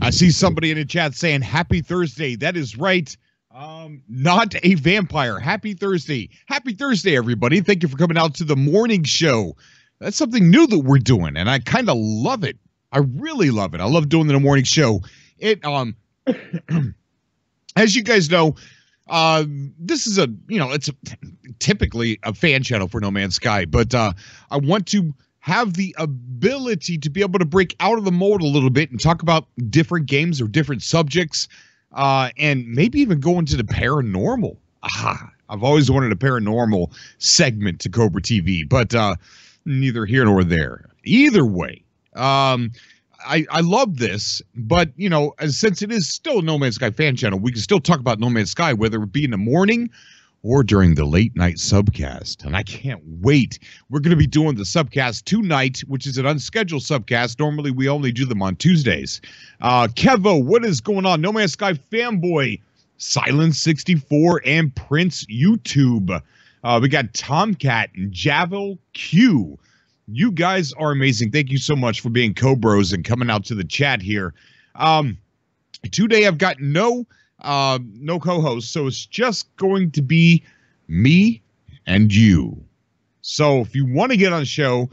I see somebody in the chat saying happy Thursday. That is right. Not a vampire. Happy Thursday. Happy Thursday, everybody. Thank you for coming out to the morning show. That's something new that we're doing, and I kind of love it. I really love it. I love doing the morning show. It as you guys know, this is it's typically a fan channel for No Man's Sky, but I want to have the ability to be able to break out of the mold a little bit and talk about different games or different subjects, and maybe even go into the paranormal. I've always wanted a paranormal segment to Cobra TV, but neither here nor there. Either way, I love this, but, since it is still a No Man's Sky fan channel, we can still talk about No Man's Sky, whether it be in the morning or during the late night subcast. And I can't wait. We're going to be doing the subcast tonight, which is an unscheduled subcast. Normally, we only do them on Tuesdays. Kevo, what is going on? No Man's Sky fanboy, Silence64, and Prince YouTube. We got Tomcat and Javel Q. You guys are amazing. Thank you so much for being co-bros and coming out to the chat here. Today I've got no co-host, so it's just going to be me and you. So if you want to get on the show,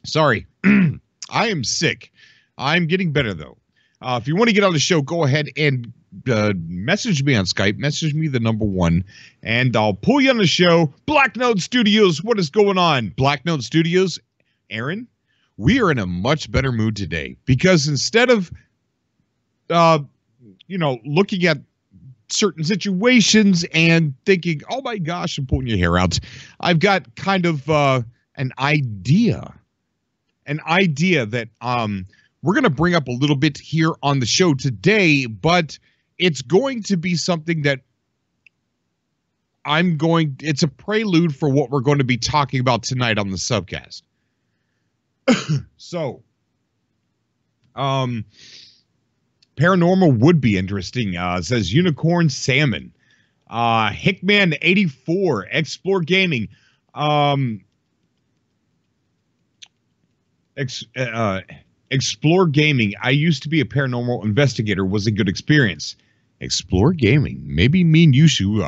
sorry, I am sick. I'm getting better though. If you want to get on the show, go ahead and message me on Skype. Message me the #1, and I'll pull you on the show. Black Note Studios, what is going on? Black Note Studios, Aaron, we are in a much better mood today because instead of looking at certain situations and thinking, oh my gosh, I'm pulling your hair out, I've got kind of an idea that we're going to bring up a little bit here on the show today, but it's going to be something that it's a prelude for what we're going to be talking about tonight on the subcast. So, paranormal would be interesting, says Unicorn Salmon. Hickman84, Explore Gaming. Explore Gaming. I used to be a paranormal investigator. Was a good experience. Explore Gaming. Maybe me and you should.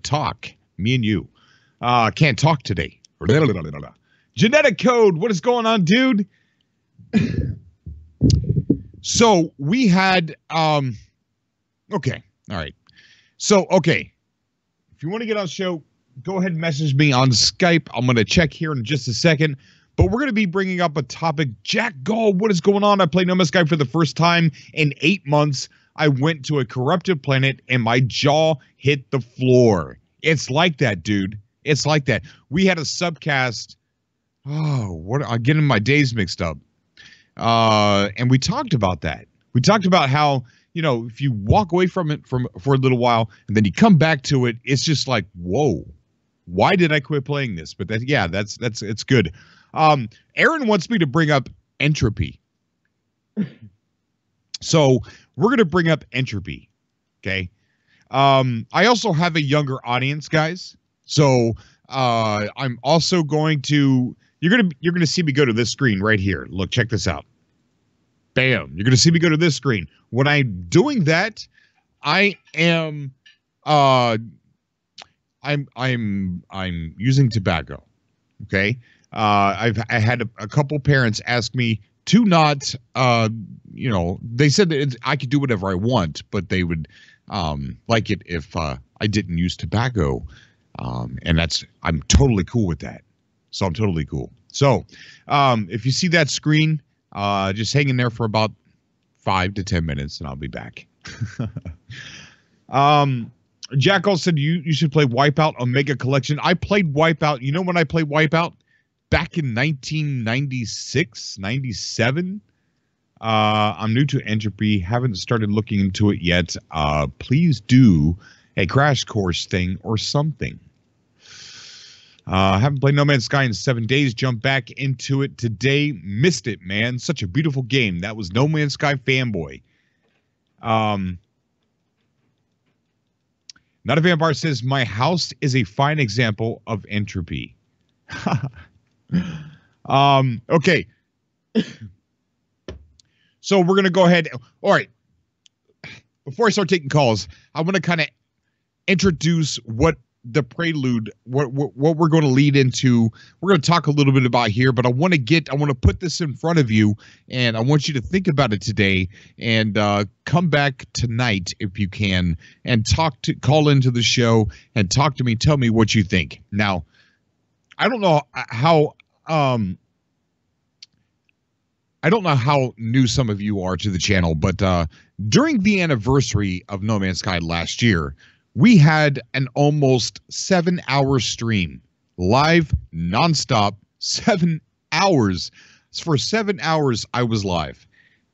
Talk. Me and you. Can't talk today. Genetic Code. What is going on, dude? So we had. Okay. All right. So okay. If you want to get on the show, go ahead and message me on Skype. I'm going to check here in just a second. But we're going to be bringing up a topic. Jack Gall, what is going on? I played No Man's Sky for the first time in 8 months. I went to a corrupted planet and my jaw hit the floor. It's like that, dude. It's like that. We had a subcast. I'm getting my days mixed up. And we talked about that. We talked about how, if you walk away from it for a little while and then you come back to it, it's just like, whoa, why did I quit playing this? But it's good. Aaron wants me to bring up Entropy. So we're going to bring up Entropy. Okay. I also have a younger audience, guys. So I'm also going to, you're going to see me go to this screen right here. Look, check this out. Bam. You're going to see me go to this screen. When I'm doing that, I am, I'm using tobacco. Okay. I had a couple parents ask me to not, they said that I could do whatever I want, but they would like it if I didn't use tobacco. And I'm totally cool with that. So I'm totally cool. So if you see that screen, just hang in there for about 5 to 10 minutes and I'll be back. Jack also said you should play Wipeout Omega Collection. I played Wipeout. You know when I played Wipeout? Back in 1996, 97. I'm new to Entropy. Haven't started looking into it yet. Please do a crash course thing or something. Haven't played No Man's Sky in 7 days. Jumped back into it today. Missed it, man. Such a beautiful game. That was No Man's Sky fanboy. Not a Vampire says, my house is a fine example of Entropy. Okay. So we're gonna go ahead. All right. Before I start taking calls, I want to kind of introduce what the prelude, what we're going to lead into. We're going to talk a little bit about here, but I want to put this in front of you, and I want you to think about it today, and come back tonight if you can, and call into the show and talk to me. Tell me what you think. Now, I don't know how new some of you are to the channel, but during the anniversary of No Man's Sky last year, we had an almost 7-hour stream, live, nonstop, 7 hours. For 7 hours, I was live.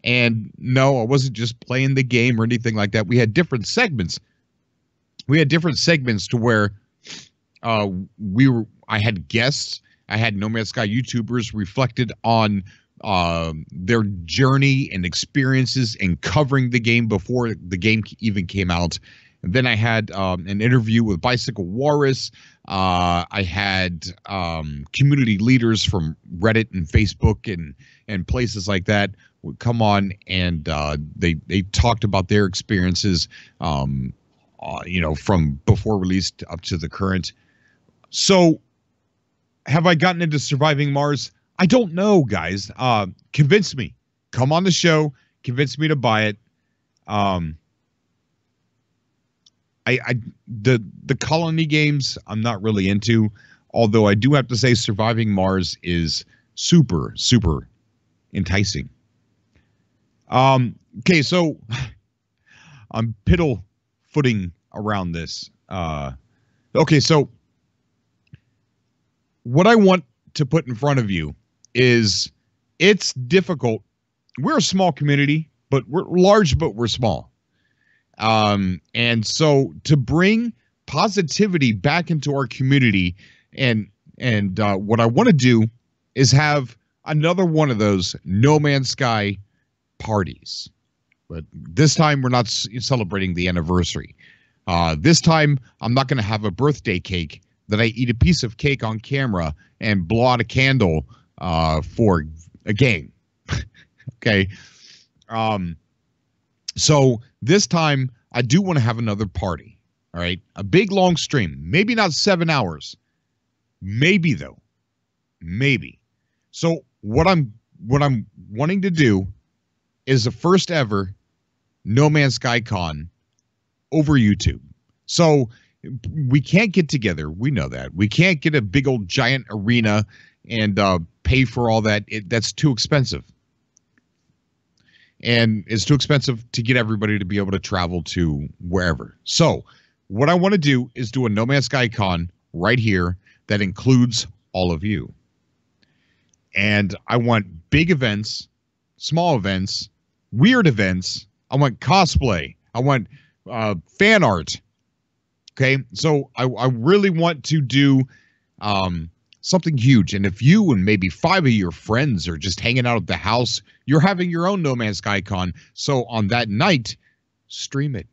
And no, I wasn't just playing the game or anything like that. We had different segments. We had different segments to where I had guests. I had No Man's Sky YouTubers reflected on their journey and experiences in covering the game before the game even came out. And then I had an interview with Bicycle Walrus. I had community leaders from Reddit and Facebook and places like that would come on, and they talked about their experiences, from before release up to the current. So have I gotten into Surviving Mars? I don't know, guys. Convince me. Come on the show. Convince me to buy it. The colony games I'm not really into, although I do have to say Surviving Mars is super enticing. Okay, so I'm piddle footing around this. Okay, so what I want to put in front of you is it's difficult. We're a small community, but we're large, but we're small. And so to bring positivity back into our community, and what I want to do is have another one of those No Man's Sky parties. But this time we're not celebrating the anniversary. This time I'm not going to have a birthday cake that I eat a piece of cake on camera and blow out a candle for a game. Okay. So this time I do want to have another party. All right. A big long stream. Maybe not 7 hours. Maybe though. Maybe. So what I'm wanting to do is the first ever No Man's Sky Con over YouTube. So we can't get together. We know that. We can't get a big old giant arena and pay for all that. That's too expensive. And it's too expensive to get everybody to be able to travel to wherever. So what I want to do is do a No Man's Sky Con right here that includes all of you. And I want big events, small events, weird events. I want cosplay. I want fan art. Okay, so I really want to do something huge. And if you and maybe 5 of your friends are just hanging out at the house, you're having your own No Man's Sky Con. So on that night, stream it.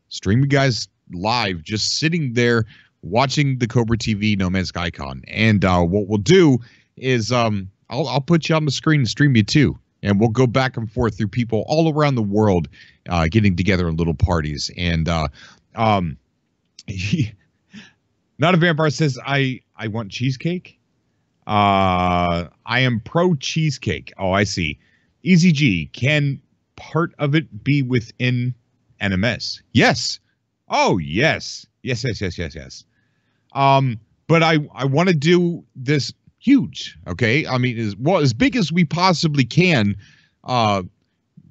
Stream you guys live, just sitting there watching the Cobra TV No Man's Sky Con. And what we'll do is I'll put you on the screen and stream you too. And we'll go back and forth through people all around the world getting together in little parties. And Not a Vampire says, I want cheesecake. I am pro cheesecake. Oh, I see. Easy G, can part of it be within NMS? Yes. Oh, yes. Yes. But I want to do this huge. Okay. I mean, as big as we possibly can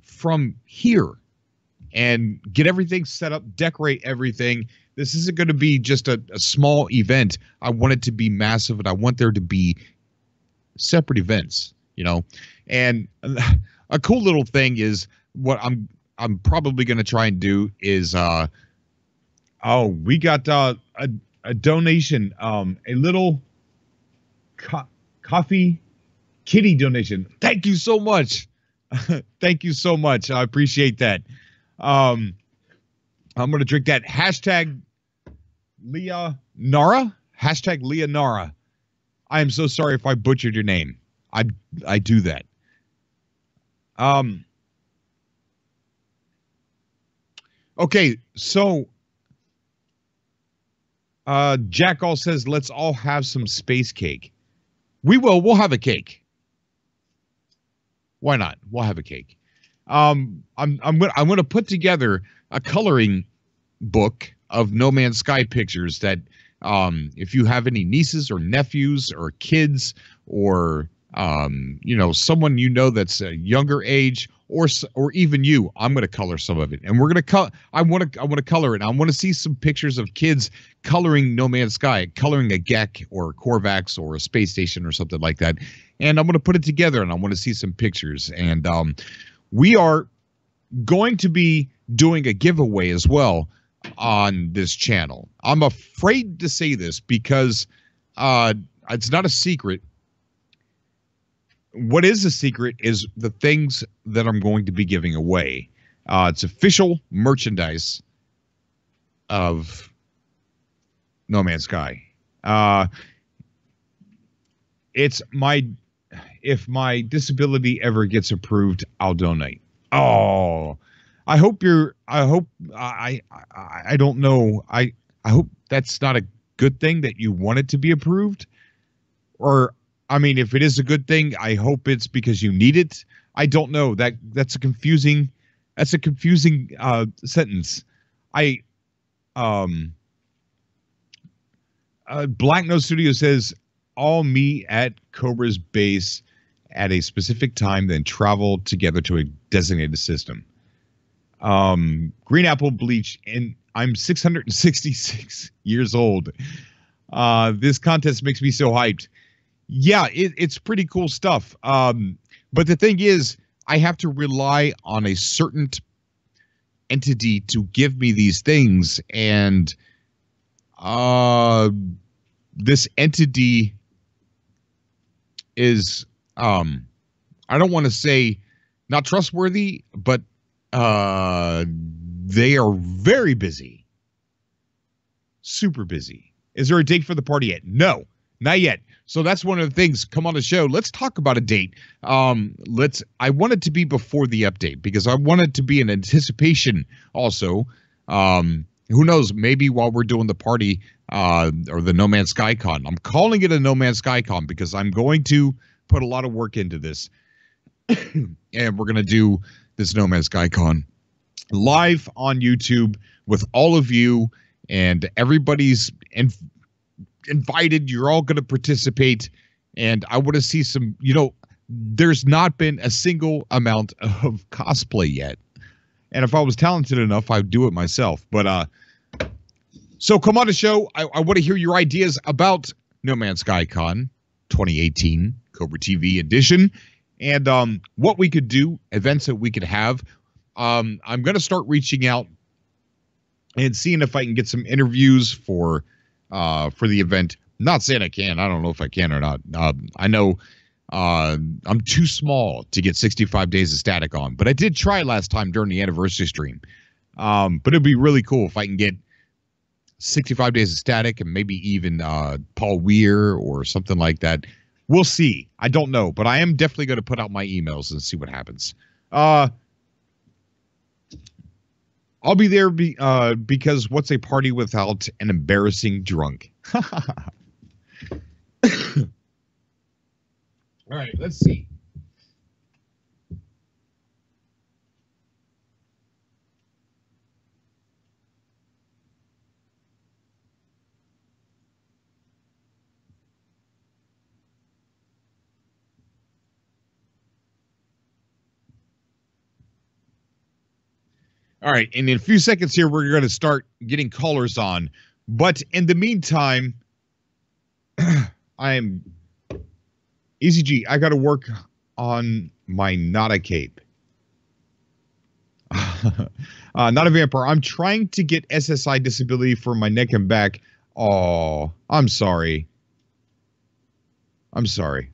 from here, and get everything set up, decorate everything. This isn't going to be just a small event. I want it to be massive, and I want there to be separate events, you know. And a cool little thing is what I'm probably going to try and do is we got a donation, a little coffee kitty donation. Thank you so much. Thank you so much. I appreciate that. I'm going to drink that. Hashtag Leah Nara. Hashtag Leah Nara. I am so sorry if I butchered your name. I do that. Okay, so Jack all says, let's all have some space cake. We will. We'll have a cake. Why not? We'll have a cake. I'm gonna put together a coloring book of No Man's Sky pictures that if you have any nieces or nephews or kids or someone that's a younger age or even you, I'm going to color some of it, and we're going to I want to color it. I want to see some pictures of kids coloring No Man's Sky, coloring a Gek or a Korvax or a space station or something like that, and I'm going to put it together, and I want to see some pictures. And we are going to be doing a giveaway as well on this channel. I'm afraid to say this because it's not a secret. What is a secret is the things that I'm going to be giving away. It's official merchandise of No Man's Sky. If my disability ever gets approved, I'll donate. Oh, I hope I don't know. I hope that's not a good thing that you want it to be approved. Or, I mean, if it is a good thing, I hope it's because you need it. I don't know. That's a confusing sentence. Black Nose Studio says, all meet at Cobra's base at a specific time, then travel together to a designated system. Green Apple Bleach, and I'm 666 years old. This contest makes me so hyped. Yeah, it's pretty cool stuff. But the thing is, I have to rely on a certain entity to give me these things, and this entity is I don't want to say not trustworthy, but they are very busy. Super busy. Is there a date for the party yet? No, not yet. So that's one of the things. Come on the show. Let's talk about a date. I want it to be before the update because I want it to be an anticipation also. Who knows? Maybe while we're doing the party or the No Man's Sky Con. I'm calling it a No Man's Sky Con because I'm going to put a lot of work into this. And we're going to do this No Man's Sky Con live on YouTube with all of you, and everybody's invited. You're all going to participate, and I want to see some, there's not been a single amount of cosplay yet. And if I was talented enough, I'd do it myself. But so come on the show. I want to hear your ideas about No Man's Sky Con 2018 Cobra TV edition, and what we could do, events that we could have. I'm going to start reaching out and seeing if I can get some interviews for the event. Not saying I can. I don't know if I can or not. I know I'm too small to get 65 days of static on, but I did try last time during the anniversary stream. But it'd be really cool if I can get 65 days of static and maybe even Paul Weir or something like that. We'll see. I don't know, but I am definitely going to put out my emails and see what happens. I'll be there because what's a party without an embarrassing drunk? All right, let's see. All right, and in a few seconds here, we're going to start getting callers on. But in the meantime, I'm EasyG. I got to work on my Nada cape. Not a vampire. I'm trying to get SSI disability for my neck and back. Oh, I'm sorry. I'm sorry.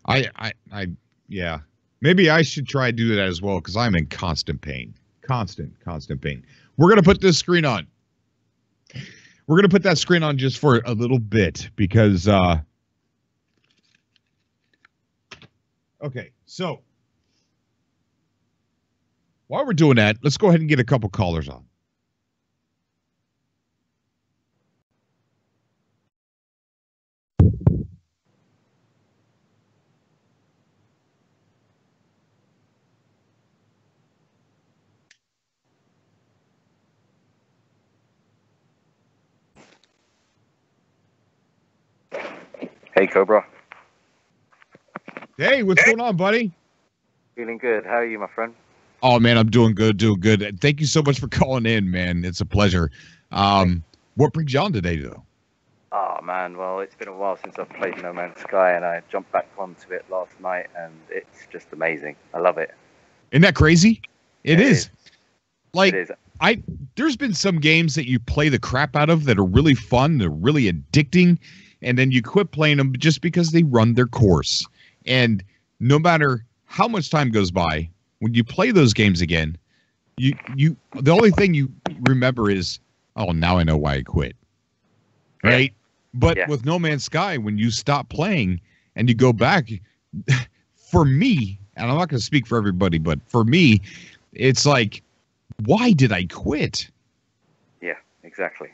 Yeah. Maybe I should try to do that as well because I'm in constant pain. Constant pain. We're going to put this screen on. We're going to put that screen on just for a little bit because, okay, so while we're doing that, let's go ahead and get a couple callers on. Hey, Cobra. Hey, what's going on, buddy? Feeling good. How are you, my friend? Oh, man, I'm doing good, doing good. Thank you so much for calling in, man. It's a pleasure. What brings you on today, though? Oh, man. Well, it's been a while since I've played No Man's Sky, and I jumped back onto it last night, and it's just amazing. I love it. Isn't that crazy? It is. Like, it is. There's been some games that you play the crap out of that are really fun, they're really addicting, and then you quit playing them just because they run their course. And no matter how much time goes by, when you play those games again, the only thing you remember is, oh, now I know why I quit. Right? Yeah. But with No Man's Sky, when you stop playing and you go back, for me, and I'm not going to speak for everybody, but for me, it's like, why did I quit? Yeah, exactly.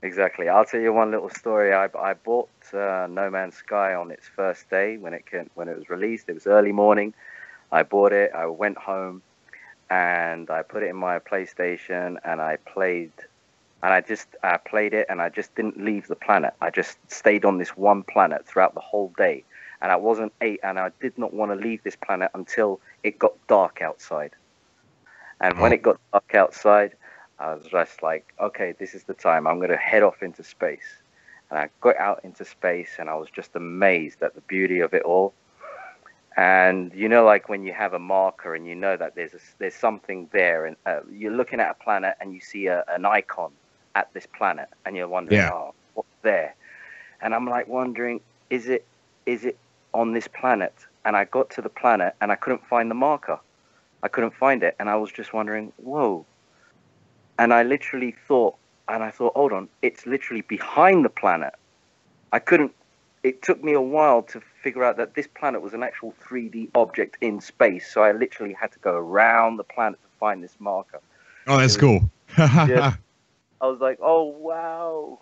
Exactly. I'll tell you one little story. I bought No Man's Sky on its first day when it was released. It was early morning. I bought it. I went home, and I put it in my PlayStation, and I played. And I played it, and I just didn't leave the planet. I just stayed on this one planet throughout the whole day, and I did not want to leave this planet until it got dark outside. And when it got dark outside, I was just like, okay, this is the time. I'm going to head off into space. And I got out into space, and I was just amazed at the beauty of it all. And you know, like when you have a marker and you know that there's something there, and you're looking at a planet and you see an icon at this planet, and you're wondering, oh, what's there? And I'm like wondering, is it on this planet? And I got to the planet and I couldn't find the marker. I couldn't find it, and I was just wondering, whoa. And I literally thought, hold on, it's literally behind the planet. It took me a while to figure out that this planet was an actual 3D object in space, so I literally had to go around the planet to find this marker. Oh, that's cool. I was like, oh, wow.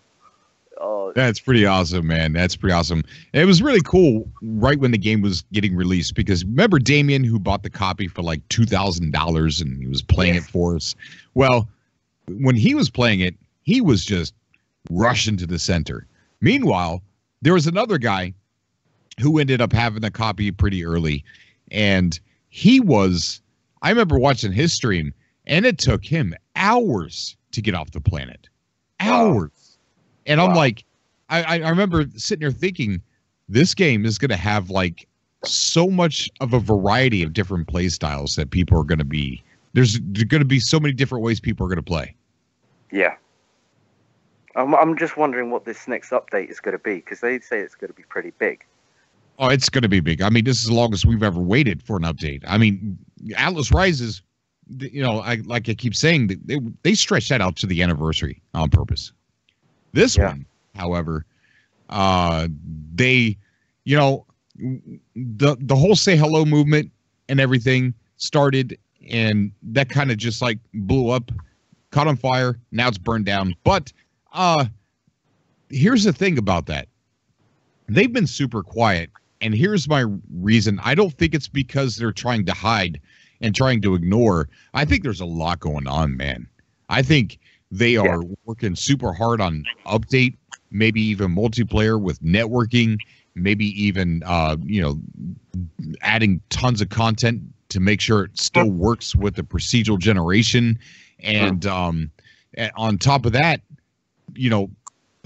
Oh, that's pretty awesome, man. That's pretty awesome. And it was really cool right when the game was getting released, because remember Damien, who bought the copy for like $2,000 and he was playing it for us? Well, when he was playing it, he was just rushing to the center. Meanwhile, there was another guy who ended up having a copy pretty early, and I remember watching his stream, and it took him hours to get off the planet. Hours. And I'm like, I remember sitting there thinking, this game is going to have like so much of a variety of different play styles that people are going to be. There's going to be so many different ways people are going to play. Yeah. I'm just wondering what this next update is going to be, because they say it's going to be pretty big. Oh, it's going to be big. I mean, this is the longest we've ever waited for an update. I mean, Atlas Rises, you know, like I keep saying, they stretched that out to the anniversary on purpose. This one, however, they, you know, the whole say hello movement and everything started, and that kind of just like blew up, caught on fire. Now it's burned down. But here's the thing about that. They've been super quiet, and here's my reason. I don't think it's because they're trying to hide and trying to ignore. I think there's a lot going on, man. I think they are working super hard on update, maybe even multiplayer with networking, maybe even, you know, adding tons of content to make sure it still works with the procedural generation. And on top of that, you know,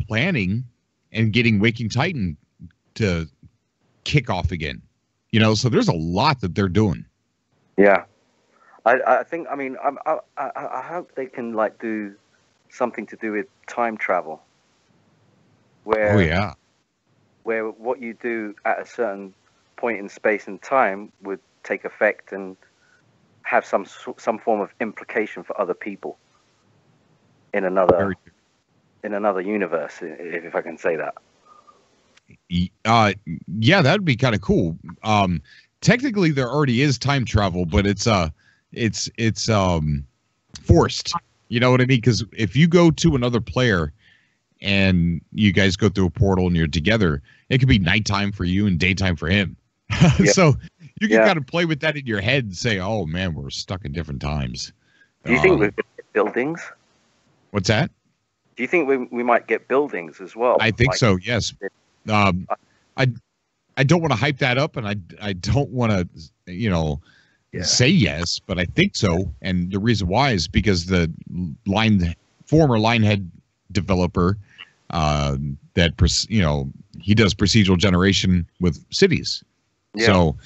planning and getting Waking Titan to kick off again. You know, so there's a lot that they're doing. Yeah. I think, I mean, I hope they can like do something to do with time travel, where where what you do at a certain point in space and time would take effect and have some form of implication for other people in another universe, if I can say that. Yeah, that'd be kind of cool. Technically there already is time travel, but it's forced. You know what I mean? Because if you go to another player and you guys go through a portal and you're together, it could be nighttime for you and daytime for him. So you can kind of play with that in your head and say, oh, man, we're stuck in different times. Do you think we'll get buildings? What's that? Do you think we might get buildings as well? I think so, yes. I don't want to hype that up, and I don't want to, say yes, but I think so. And the reason why is because the former Linehead developer, he does procedural generation with cities. Yeah. So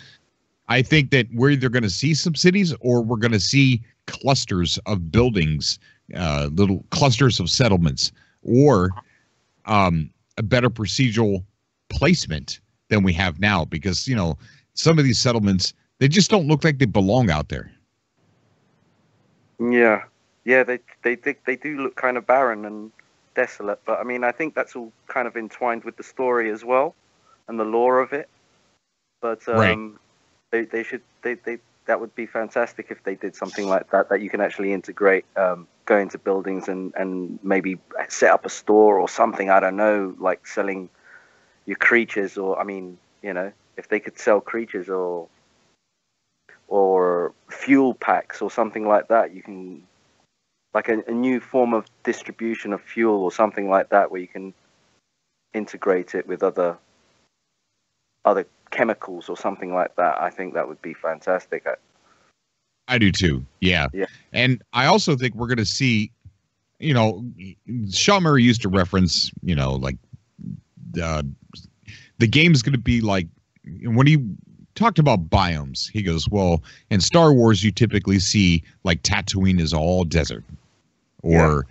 I think that we're either going to see some cities or we're going to see clusters of buildings, little clusters of settlements, or a better procedural placement than we have now, because some of these settlements, they just don't look like they belong out there. Yeah, they do look kind of barren and desolate, but I mean, I think that's all kind of entwined with the story as well and the lore of it. But right. they should that would be fantastic if they did something like that you can actually integrate, go into buildings and maybe set up a store or something. I don't know, like selling your creatures, or I mean, if they could sell creatures or fuel packs or something like that, you can, like a new form of distribution of fuel or something like that, where you can integrate it with other chemicals or something like that. I think that would be fantastic. I do too. Yeah. And I also think we're going to see, Sean Murray used to reference, like the game is going to be like, when he talked about biomes, he goes, well, in Star Wars, you typically see like Tatooine is all desert, or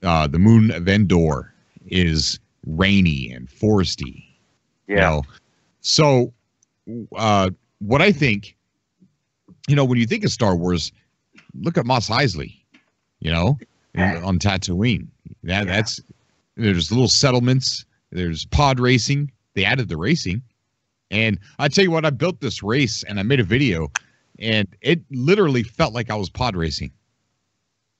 the moon of Endor is rainy and foresty. Yeah. So what I think, when you think of Star Wars, look at Mos Eisley, on Tatooine. That's, there's little settlements, there's pod racing. They added the racing. And I tell you what, I built this race and I made a video, and it literally felt like I was pod racing.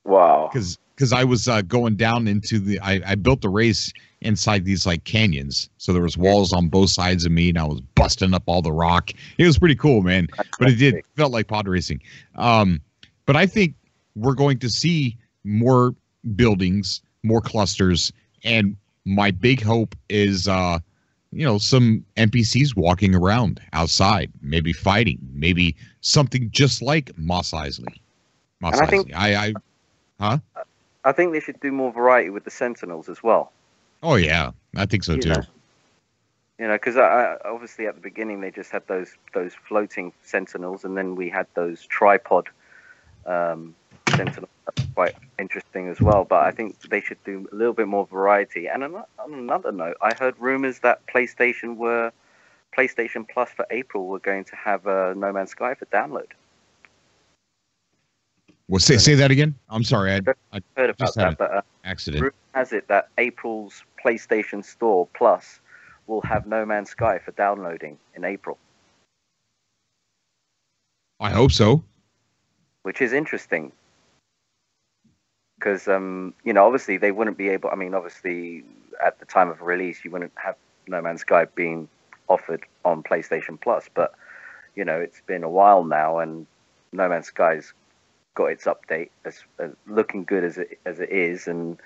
Wow. Because I was going down into I built the race inside these like canyons. So there was walls on both sides of me, and I was busting up all the rock. It was pretty cool, man. But it felt like pod racing. But I think we're going to see more buildings, more clusters, and my big hope is some NPCs walking around outside, maybe fighting, maybe something just like Mos Eisley. I think they should do more variety with the Sentinels as well. Oh yeah, I think so too. Because obviously at the beginning they just had those floating Sentinels, and then we had those tripod Sentinels. That's quite interesting as well. But I think they should do a little bit more variety. And on another note, I heard rumors that PlayStation Plus for April were going to have No Man's Sky for download. Well, say that again. I'm sorry, I heard about that, but accident. Rumor has it that April's PlayStation Store Plus will have No Man's Sky for downloading in April. I hope so. Which is interesting, because obviously they wouldn't be able. I mean, obviously at the time of release, you wouldn't have No Man's Sky being offered on PlayStation Plus, but it's been a while now, and No Man's Sky's got its update as looking good as it is, and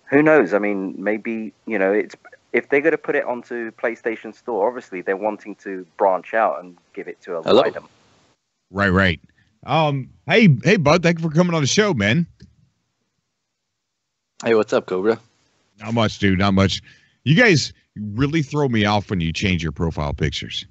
who knows? I mean, maybe it's, if they're going to put it onto PlayStation Store, obviously they're wanting to branch out and give it to a wider. Right. Hey, bud, thank you for coming on the show, man. Hey, what's up, Cobra? Not much, dude. Not much. You guys really throw me off when you change your profile pictures.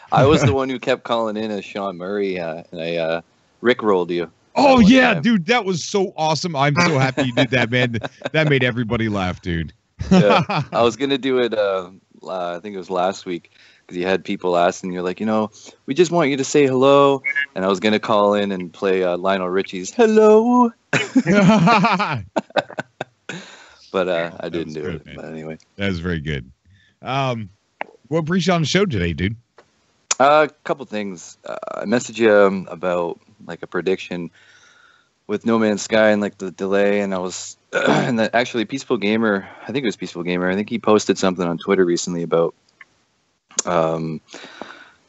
I was the one who kept calling in as Sean Murray, and I rickrolled you. Oh, yeah, dude. That was so awesome. I'm so happy you did that, man. That made everybody laugh, dude. Yeah, I was going to do it, I think it was last week, because you had people asking, you're like, we just want you to say hello. And I was going to call in and play Lionel Richie's Hello. But I didn't do it. Man. But anyway. That was very good. What brings you on the show today, dude? A couple things. I messaged you about like a prediction with No Man's Sky and like the delay, and I was and actually Peaceful Gamer, I think it was Peaceful Gamer, I think he posted something on Twitter recently about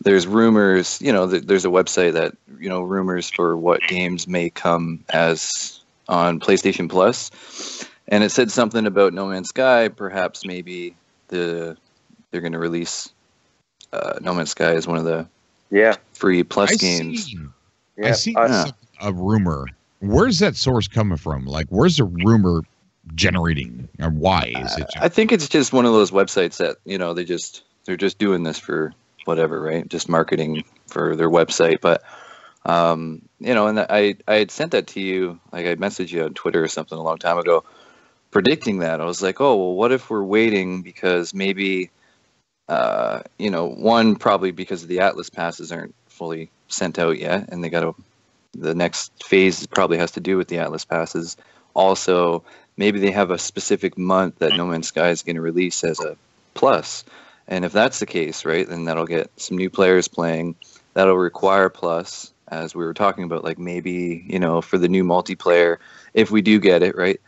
there's rumors, there's a website that rumors for what games may come as on PlayStation Plus, and it said something about No Man's Sky perhaps maybe they're going to release No Man's Sky as one of the free plus games. I see a rumor. Where's that source coming from? Like, where's the rumor generating, or why is it? I think it's just one of those websites that they're just doing this for whatever, right? Just marketing for their website. But and I had sent that to you, like I messaged you on Twitter or something a long time ago, predicting that. I was like, oh well, what if we're waiting because maybe one, probably because the Atlas passes aren't fully sent out yet, and the next phase probably has to do with the Atlas passes. Also, maybe they have a specific month that No Man's Sky is going to release as a plus. And if that's the case, right, then that'll get some new players playing. That'll require plus, as we were talking about, like maybe, for the new multiplayer, if we do get it, right,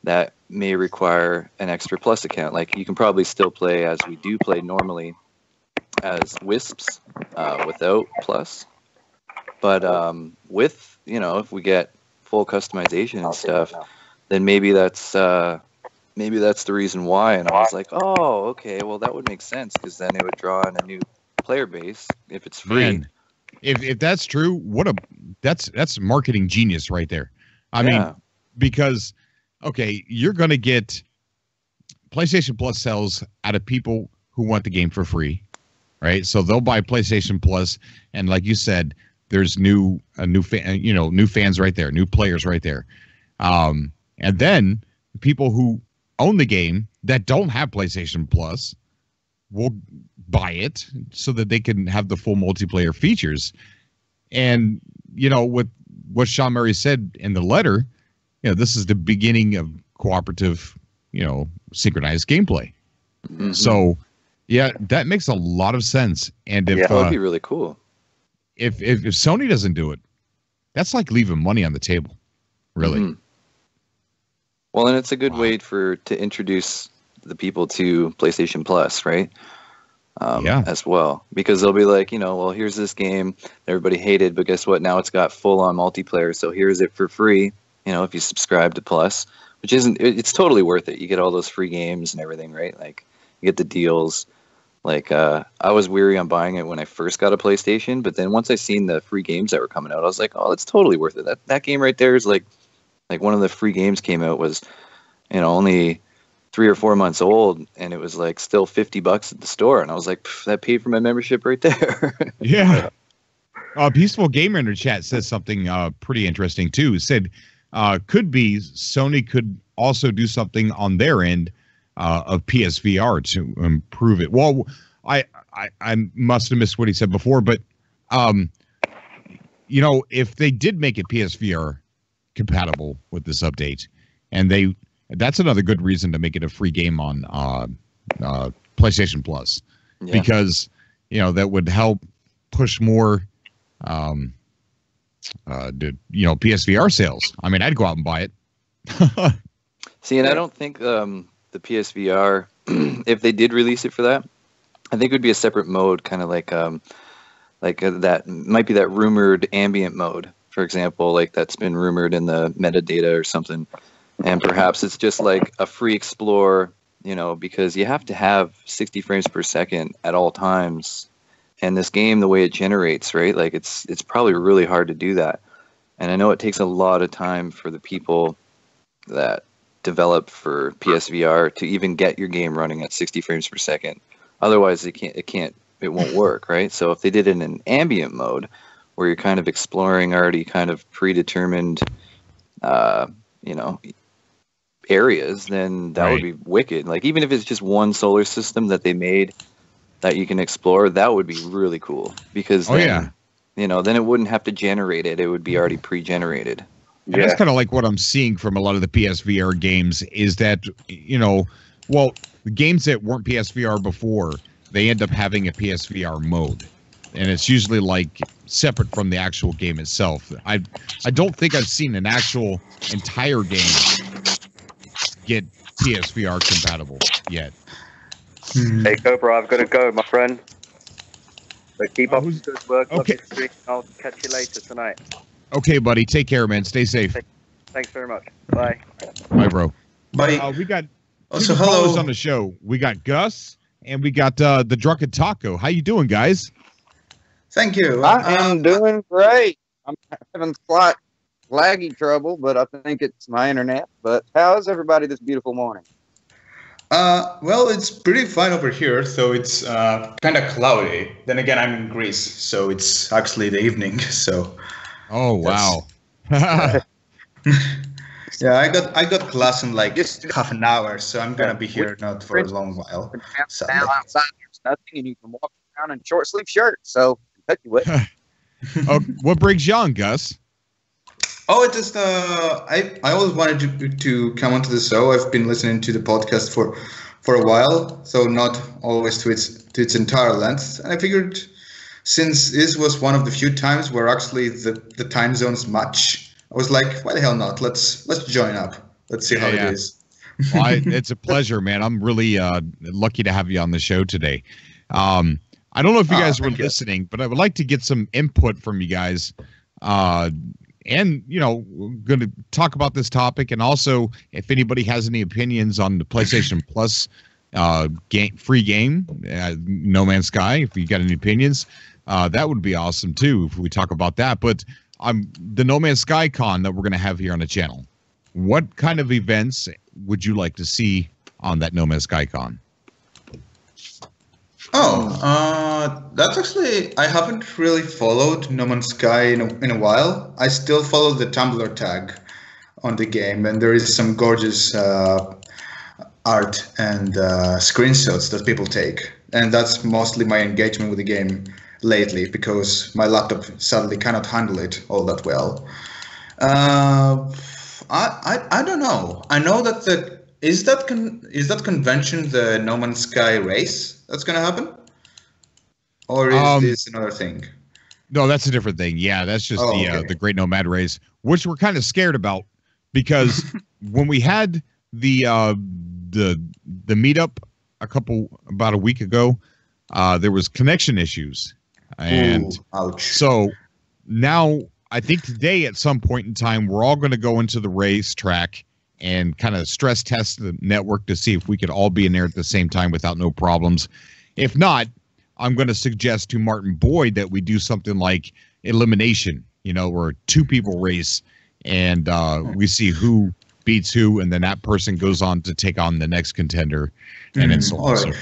that may require an extra plus account. Like, you can probably still play as we do play normally as Wisps without plus. But with, if we get full customization and stuff, then maybe that's the reason why. And I was like, oh, okay, well, that would make sense, because then it would draw in a new player base if it's free. Man, if that's true, that's marketing genius right there. I mean, because, okay, you're going to get PlayStation Plus sales out of people who want the game for free, right? So they'll buy PlayStation Plus, and like you said, there's new fans right there, new players right there. And then people who own the game that don't have PlayStation Plus will buy it so that they can have the full multiplayer features. And, with what Sean Murray said in the letter, this is the beginning of cooperative, synchronized gameplay. Mm-hmm. So, yeah, that makes a lot of sense. And if that would be really cool. If Sony doesn't do it, that's like leaving money on the table, really. Mm-hmm. Well, and it's a good way to introduce the people to PlayStation Plus, right? As well, because they'll be like, well, here's this game everybody hated, but guess what? Now it's got full-on multiplayer, so here's it for free. If you subscribe to Plus, it's totally worth it. You get all those free games and everything, right? Like, you get the deals. Like, I was weary on buying it when I first got a PlayStation, but then once I seen the free games that were coming out, I was like, oh, it's totally worth it. That game right there is like one of the free games came out was, only 3 or 4 months old, and it was like still $50 at the store, and I was like, that paid for my membership right there. Yeah. Peaceful Gamer in the chat says something pretty interesting too. It said, could be Sony could also do something on their end of PSVR to improve it. Well, I must have missed what he said before, but if they did make it PSVR compatible with this update, and that's another good reason to make it a free game on PlayStation Plus, because that would help push more PSVR sales. I mean, I'd go out and buy it. See, and I don't think the PSVR, if they did release it for that, I think it would be a separate mode, kind of like that might be that rumored ambient mode, for example, like that's been rumored in the metadata or something. And perhaps it's just like a free explore, because you have to have 60 frames per second at all times. And this game, the way it generates, right? Like it's probably really hard to do that. And I know it takes a lot of time for the people that develop for PSVR to even get your game running at 60 frames per second. Otherwise, it won't work, right? So if they did it in an ambient mode, where you're kind of exploring already kind of predetermined, areas, then that would be wicked. Like, even if it's just one solar system that they made that you can explore, that would be really cool, because then it wouldn't have to generate it. It would be already pre-generated. Yeah. That's kind of like what I'm seeing from a lot of the PSVR games is that, the games that weren't PSVR before, they end up having a PSVR mode. And it's usually like separate from the actual game itself. I don't think I've seen an actual entire game get PSVR compatible yet. Hey, Cobra, I've got to go, my friend. So keep up the good work. Okay. I'll catch you later tonight. Okay, buddy. Take care, man. Stay safe. Thanks very much. Bye. Bye, bro. Bye. We got Two callers on the show. We got Gus and we got the Drunken Taco. How you doing, guys? Thank you. I am doing great. I'm having slight laggy trouble, but I think it's my internet. But how is everybody this beautiful morning? Well, it's pretty fine over here, so it's kind of cloudy. Then again, I'm in Greece, so it's actually the evening. So. Oh wow. Yeah, I got class in like just half an hour, so I'm gonna be here not for a long while. Now outside there's nothing, and you can walk around in short sleeve shirts. So heck you with. Oh, what brings you on, Gus? Oh, it just I always wanted to come onto the show. I've been listening to the podcast for a while, so not always to its entire length. And I figured since this was one of the few times where actually the time zones match, I was like, why the hell not? Let's join up. Let's see how it is. Well, it's a pleasure, man. I'm really lucky to have you on the show today. I don't know if you guys were listening, but I would like to get some input from you guys. And, you know, we're going to talk about this topic. And also, if anybody has any opinions on the PlayStation Plus free game, No Man's Sky, if you got any opinions, that would be awesome, too, if we talk about that. But the No Man's Sky Con that we're going to have here on the channel, what kind of events would you like to see on that No Man's Sky Con? That's actually, I haven't really followed No Man's Sky in a while. I still follow the Tumblr tag on the game, and there is some gorgeous art and screenshots that people take. And that's mostly my engagement with the game lately, because my laptop sadly cannot handle it all that well. I don't know. I know that is that convention the No Man's Sky race that's going to happen? Or is this another thing? No, that's a different thing. Yeah, that's just the Great Nomad Race, which we're kind of scared about because when we had the meetup about a week ago, there was connection issues. And so now I think today at some point in time, we're all going to go into the racetrack and kind of stress test the network to see if we could all be in there at the same time without no problems. If not, I'm going to suggest to Martin Boyd that we do something like elimination, you know, where two people race and we see who beats who, and then that person goes on to take on the next contender, and then so on.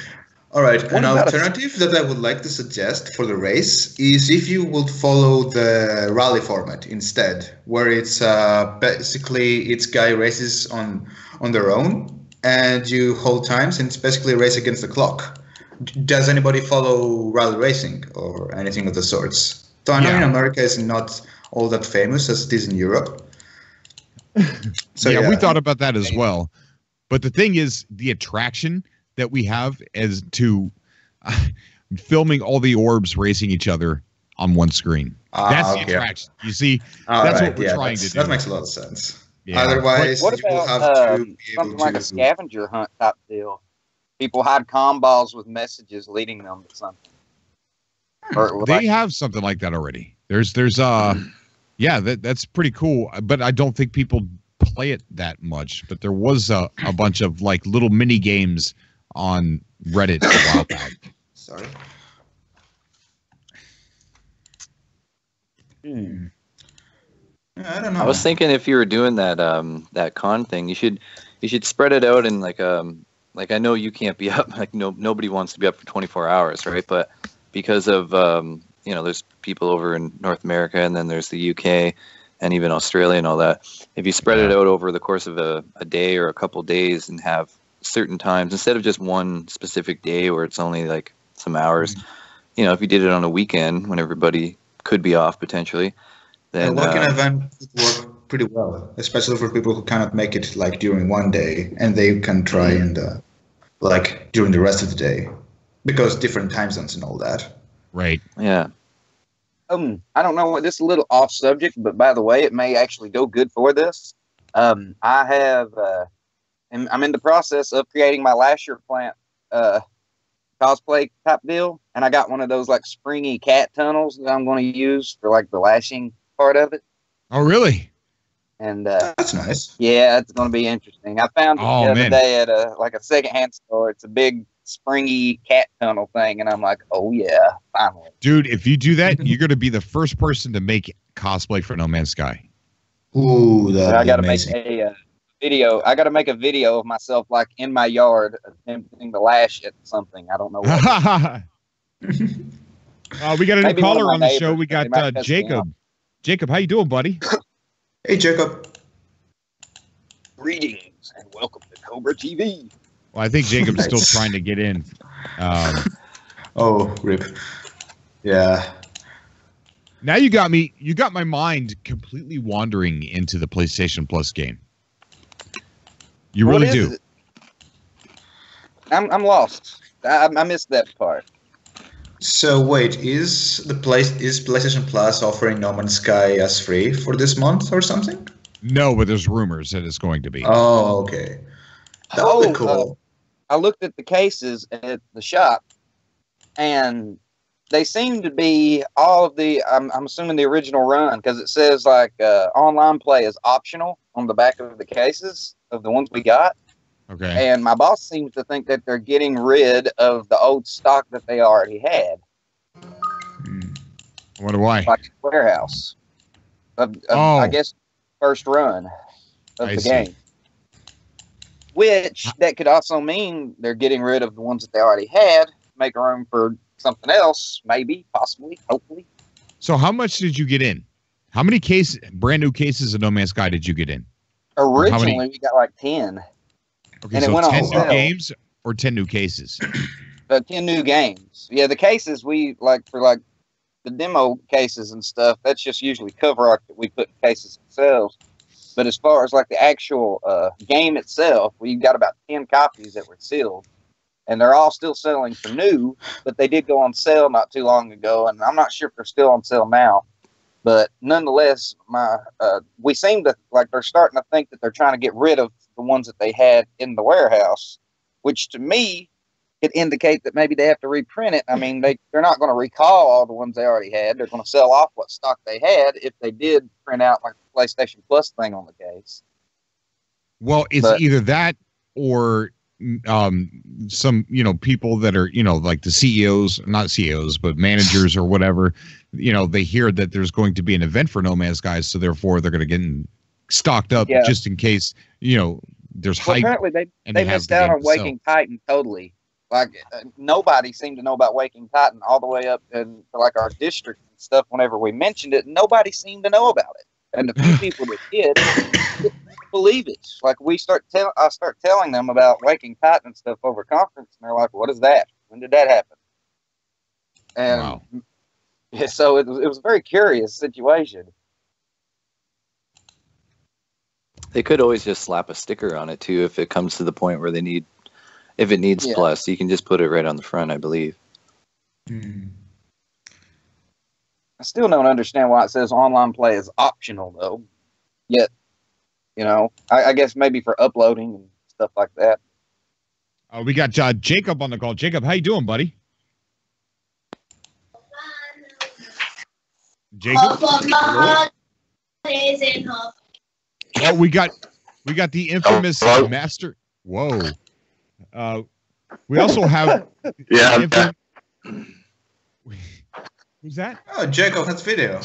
All right. An alternative that I would like to suggest for the race is if you would follow the rally format instead, where it's basically it's guy races on their own and you hold times, and it's basically a race against the clock. Does anybody follow rally racing or anything of the sorts? So I know in America it's not all that famous as it is in Europe. So we thought about that as well. But the thing is, the attraction that we have as to filming all the orbs racing each other on one screen. That's the attraction. You see, that's what we're trying to do. That makes a lot of sense. Yeah. Otherwise, what about have to be something like a scavenger hunt type deal? People hide comm balls with messages leading them to something. They have something like that already. There's that's pretty cool. But I don't think people play it that much. But there was a bunch of like little mini games on Reddit a while back. Sorry. I don't know. I was thinking if you were doing that that con thing, you should spread it out in like I know you can't be up, like nobody wants to be up for 24 hours, right? But because of there's people over in North America, and then there's the UK and even Australia and all that. If you spread it out over the course of a day or a couple days and have certain times instead of just one specific day where it's only like some hours, if you did it on a weekend when everybody could be off potentially, then a weekend event would work pretty well, especially for people who cannot make it like during one day, and they can try and like during the rest of the day, because different time zones and all that. Right. Yeah. I don't know what this is a little off subject, but by the way, it may actually go good for this. I have I'm in the process of creating my Lasher plant cosplay type deal, and I got one of those like springy cat tunnels that I'm going to use for like the lashing part of it. Oh, really? And that's nice. Yeah, it's going to be interesting. I found it the other day at a secondhand store. It's a big springy cat tunnel thing, and I'm like, oh yeah, finally. Dude, if you do that, you're going to be the first person to make cosplay for No Man's Sky. Ooh, I got to make a video. I got to make a video of myself like in my yard attempting to lash at something. I don't know what. We got a new caller on the show. We got Jacob. Jacob, how you doing, buddy? Hey, Jacob. Greetings and welcome to Cobra TV. Well, I think Jacob's still trying to get in. Oh, rip. Yeah. Now you got me. You got my mind completely wandering into the PlayStation Plus game. You really do. I'm lost. I missed that part. So wait, is PlayStation Plus offering No Man's Sky as free for this month or something? No, but there's rumors that it's going to be. Oh, okay. That would be cool. I looked at the cases at the shop, and they seem to be all of the. I'm assuming the original run because it says like online play is optional on the back of the cases of the ones we got. Okay. And my boss seems to think that they're getting rid of the old stock that they already had. I wonder why. Like a warehouse. I guess first run of the game. Which that could also mean they're getting rid of the ones that they already had, make room for something else, maybe, possibly, hopefully. So how much did you get in? How many brand new cases of No Man's Sky did you get in? Originally, we got like 10. Okay, and so it went 10 on new games or 10 new cases? 10 new games. Yeah, the cases we for the demo cases and stuff, that's just usually cover art that we put in cases themselves. But as far as like the actual game itself, we got about 10 copies that were sealed. And they're all still selling for new, but they did go on sale not too long ago. And I'm not sure if they're still on sale now. But nonetheless, we seem to like they're starting to think that they're trying to get rid of the ones that they had in the warehouse, which to me could indicate that maybe they have to reprint it. I mean, they're not going to recall all the ones they already had. They're going to sell off what stock they had if they did print out like the PlayStation Plus thing on the case. Well, it's either that or some people that are like the CEOs, not CEOs, but managers or whatever. They hear that there's going to be an event for No Man's Sky, so therefore they're going to get stocked up just in case there's hype. Apparently they missed out on Waking Titan totally. Like nobody seemed to know about Waking Titan all the way up in like our district and stuff. Whenever we mentioned it, nobody seemed to know about it, and the few people that did didn't believe it. Like I start telling them about Waking Titan and stuff over conference, and they're like, "What is that? When did that happen?" And wow. Yeah, so it was a very curious situation. They could always just slap a sticker on it too if it comes to the point where if it needs plus, you can just put it right on the front, I believe. I still don't understand why it says online play is optional though. Yet, I guess maybe for uploading and stuff like that. We got Jacob on the call. Jacob, how you doing, buddy? Jacob? Oh, we got the infamous master. Whoa. We also have who's that? Oh, Jacob has video,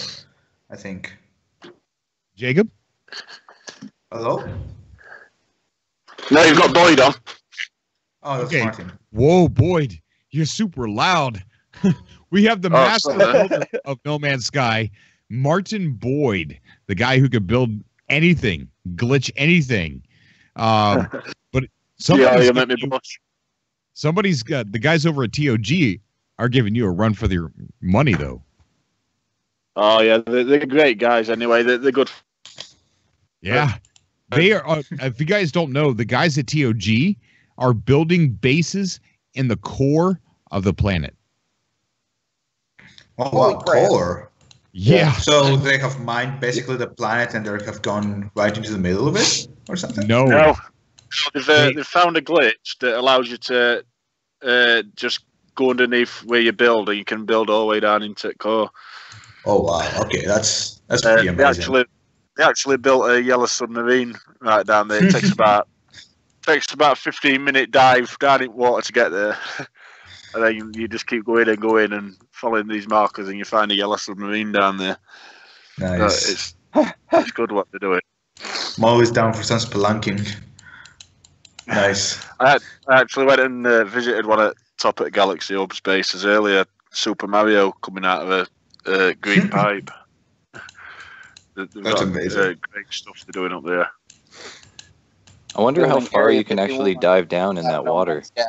I think. Jacob? Hello? No, you've got Boyd on. Oh, that's Martin. Whoa, Boyd, you're super loud. We have the master builder of No Man's Sky, Martin Boyd, the guy who could build anything, glitch anything. But somebody's got the guys over at TOG are giving you a run for their money, though. Oh yeah, they're great guys. Anyway, they're good. Yeah, they are. If you guys don't know, the guys at TOG are building bases in the core of the planet. Oh, wow, core. Yeah. So they have mined basically the planet and they have gone right into the middle of it or something? No. They've found a glitch that allows you to just go underneath where you build, and you can build all the way down into the core. Oh, wow. Okay, that's pretty amazing. They actually built a yellow submarine right down there. It takes about 15-minute dive down in water to get there. And then you just keep going and following these markers, and you find a yellow submarine down there. Nice. It's good what they're doing. I'm always down for some spelunking. Nice. I actually went and visited one at top at Galaxy Hub Spaces earlier. Super Mario coming out of a green pipe. That's amazing. Great stuff they're doing up there. I wonder how far you can actually dive down in that water. You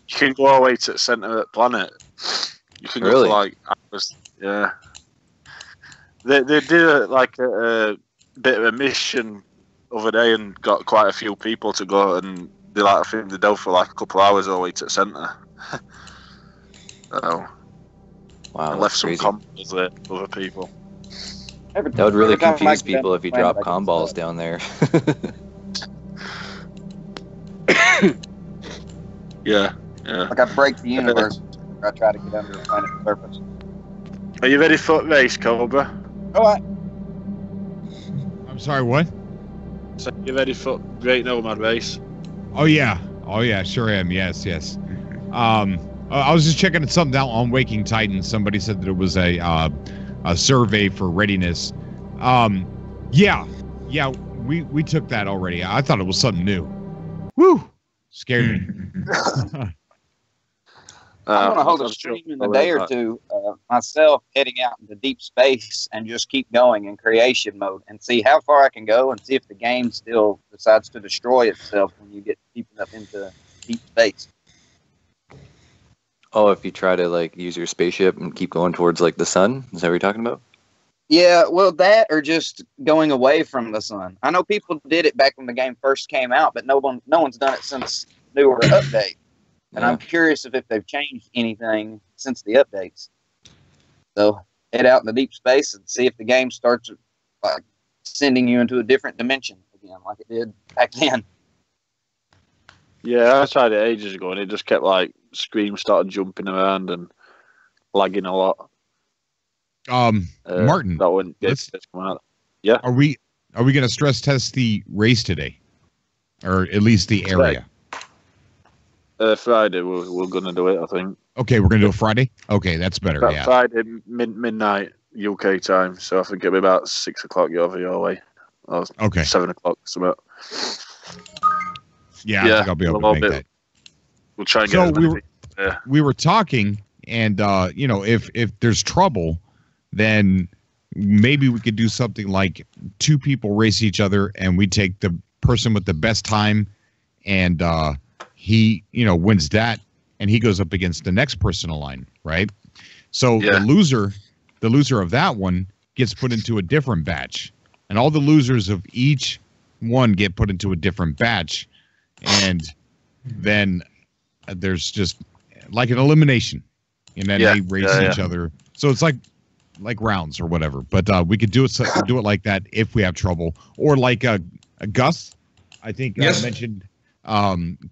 can go all the way to the center of the planet. You can go for yeah. They did a bit of a mission other day and got quite a few people to go, and I think they dove for like a couple of hours all the way to the center. So, wow, and left some combos there for other people. That would really confuse people if you drop comm balls down there. Yeah. Like I break the universe. I try to get under the planet's surface. Are you ready for the race, Cobra? All right. I'm sorry, what? So you ready for Great Nomad Race? Oh yeah, sure am. Yes. I was just checking something out on Waking Titans. Somebody said that it was a survey for readiness. Yeah, we took that already. I thought it was something new. Woo, scared me. I'm going to hold a stream in a day or two myself heading out into deep space and just keep going in creation mode and see how far I can go and see if the game still decides to destroy itself when you get deep enough into deep space. Oh, if you try to like use your spaceship and keep going towards like the sun? Is that what you're talking about? Yeah, well, that or just going away from the sun. I know people did it back when the game first came out, but no one's done it since newer update. And I'm curious if they've changed anything since the updates. So head out in the deep space and see if the game starts like sending you into a different dimension again, like it did back then. Yeah, I tried it ages ago, and it just kept like screens started jumping around and lagging a lot. Martin, that wouldn't let's come out. Yeah, are we going to stress test the race today, or at least the area? Friday, we're going to do it, I think. Okay, we're going to do it Friday? Okay, that's better, yeah. Friday, midnight UK time, so I think it'll be about 6 o'clock your way. Or okay. 7 o'clock, something. Yeah, I think I'll be able to make that. We'll try and get it. We were talking, and, if there's trouble, then maybe we could do something like 2 people race each other, and we take the person with the best time, and he, wins that, and he goes up against the next person in line, right? So the loser of that one gets put into a different batch, and all the losers of each one get put into a different batch, and then there's just like an elimination, and then they race each other. So it's like rounds or whatever. But we could do it like that if we have trouble, or like Gus, I think mentioned.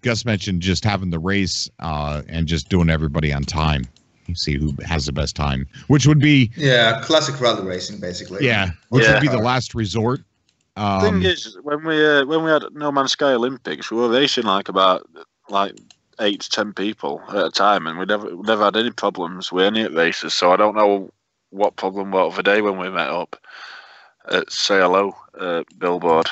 Gus mentioned just having the race and just doing everybody on time. You see who has the best time, which would be classic rally racing, basically. Which would be the last resort. The thing is, when we had No Man's Sky Olympics, we were racing like 8 to 10 people at a time, and we never had any problems with any races. So I don't know what problem was the day when we met up at Say Hello billboard.